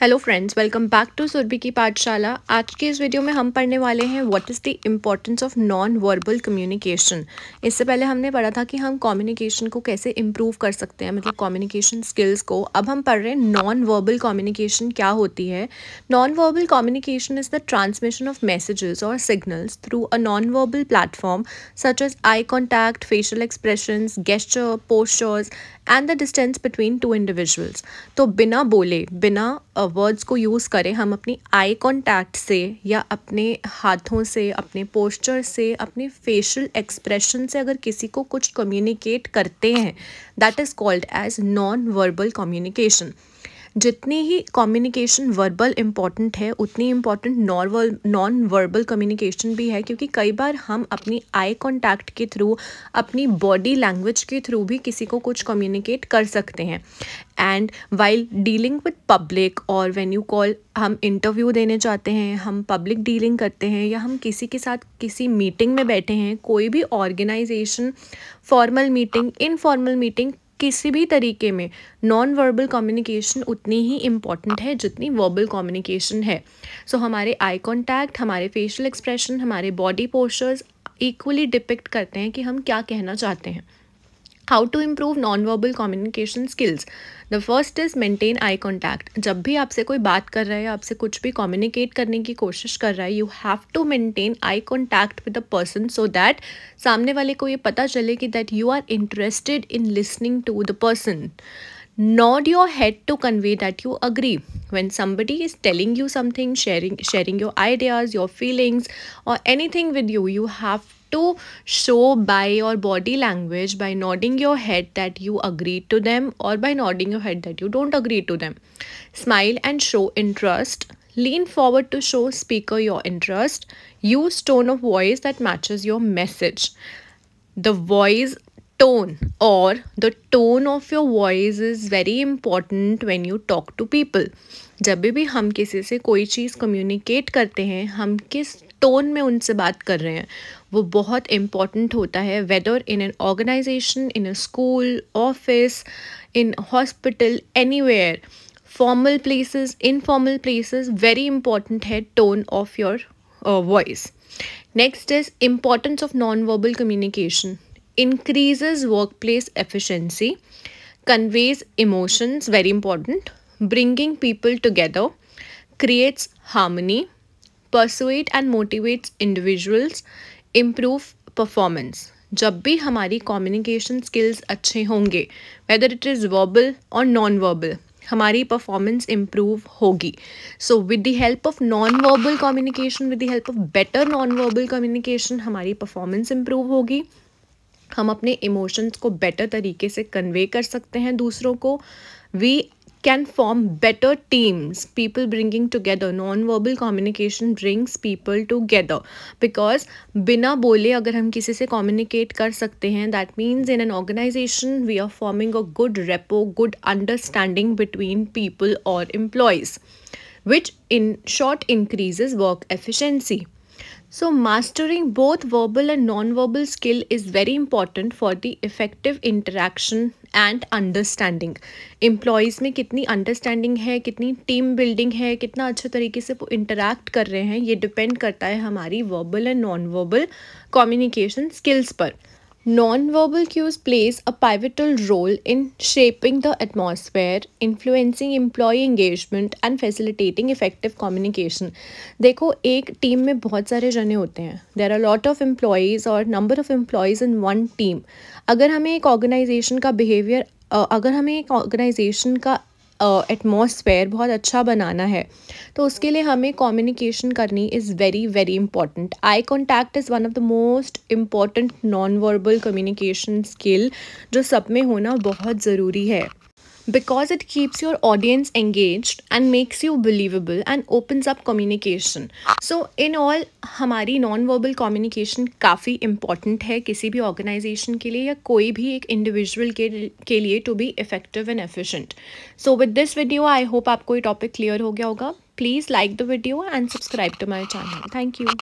Hello friends, welcome back to Surabhi की पाठशाला। आज के इस वीडियो में हम पढ़ने वाले हैं what is the importance of non verbal communication. इससे पहले हमने पढ़ा था कि हम कम्युनिकेशन को कैसे इम्प्रूव कर सकते हैं, मतलब कम्युनिकेशन स्किल्स को। अब हम पढ़ रहे हैं नॉन वर्बल कम्युनिकेशन क्या होती है। Non verbal communication is the transmission of messages और signals through a non verbal platform such as eye contact, facial expressions, gesture, postures and the distance between two individuals. तो बिना बोले, बिना words को use करें, हम अपनी आई कांटेक्ट से या अपने हाथों से, अपने पोस्चर से, अपने फेशियल एक्सप्रेशन से अगर किसी को कुछ कम्युनिकेट करते हैं, that is called as non verbal communication. जितनी ही कम्युनिकेशन वर्बल इम्पॉर्टेंट है, उतनी इम्पॉर्टेंट नॉन वर्बल कम्युनिकेशन भी है, क्योंकि कई बार हम अपनी आई कांटेक्ट के थ्रू, अपनी बॉडी लैंग्वेज के थ्रू भी किसी को कुछ कम्युनिकेट कर सकते हैं। And while dealing with public और व्हेन यू कॉल, हम इंटरव्यू देने जाते हैं, हम पब्लिक डीलिंग करते हैं, या हम किसी के साथ किसी मीटिंग में बैठे हैं, कोई भी organisation, formal meeting, informal meeting, किसी भी तरीके में नॉन वर्बल कम्युनिकेशन उतनी ही इम्पॉर्टेंट है जितनी वर्बल कम्युनिकेशन है। सो हमारे आई कांटेक्ट, हमारे फेशियल एक्सप्रेशन, हमारे बॉडी पोस्चर्स इक्वली डिपिक्ट करते हैं कि हम क्या कहना चाहते हैं। How to improve non verbal communication skills. The first is maintain eye contact. जब भी आपसे कोई बात कर रहा है, आपसे कुछ भी कम्युनिकेट करने की कोशिश कर रहा है, you have to maintain eye contact with the person so that सामने वाले को ये पता चले कि that you are interested in listening to the person. Nod your head to convey that you agree. When somebody is telling you something, sharing your ideas, your feelings, or anything with you, you have to show by your body language, by nodding your head that you agree to them, or by nodding your head that you don't agree to them. Smile and show interest. Lean forward to show speaker your interest. Use tone of voice that matches your message. The voice tone or the tone of your voice is very important when you talk to people. जब भी हम किसी से कोई चीज़ communicate करते हैं, हम किस टोन में उनसे बात कर रहे हैं, वो बहुत इम्पॉर्टेंट होता है। Whether in an organisation, in a school, office, in hospital, anywhere, formal places, informal places, very important है tone of your voice. Next is importance of non-verbal communication. Increases workplace efficiency, conveys emotions, very important, bringing people together, creates harmony, persuade and motivates individuals, improve performance. जब भी हमारी communication skills अच्छे होंगे, whether it is verbal or non-verbal, हमारी performance improve होगी. So with the help of non verbal communication, with the help of better non verbal communication, हमारी performance improve होगी. हम अपने इमोशंस को बेटर तरीके से कन्वे कर सकते हैं दूसरों को. We can form better teams, people bringing together. Non-verbal communication brings people together because बिना बोले अगर हम किसी से communicate कर सकते हैं, that means in an organization we are forming a good rapport, good understanding between people or employees, which in short increases work efficiency. So mastering both verbal and non-verbal skill is very important for the effective interaction and understanding. Employees में कितनी understanding है, कितनी team building है, कितना अच्छे तरीके से वो interact कर रहे हैं, ये depend करता है हमारी verbal and non-verbal communication skills पर. Non-verbal cues plays a pivotal role in shaping the atmosphere, influencing employee engagement and facilitating effective communication. देखो, एक टीम में बहुत सारे जने होते हैं. There are a lot of employees or number of employees in one team. अगर हमें एक ऑर्गेनाइजेशन का बिहेवियर, अगर हमें एक ऑर्गेनाइजेशन का एटमॉस्फेयर बहुत अच्छा बनाना है, तो उसके लिए हमें कम्युनिकेशन करनी is very very important. Eye contact is one of the most important non verbal communication skill जो सब में होना बहुत ज़रूरी है, because it keeps your audience engaged and makes you believable and opens up communication. So in all, हमारी non-verbal communication काफ़ी important है किसी भी organization के लिए या कोई भी एक individual के लिए to be effective and efficient. So with this video, I hope आपको ये topic clear हो गया होगा. Please like the video and subscribe to my channel. Thank you.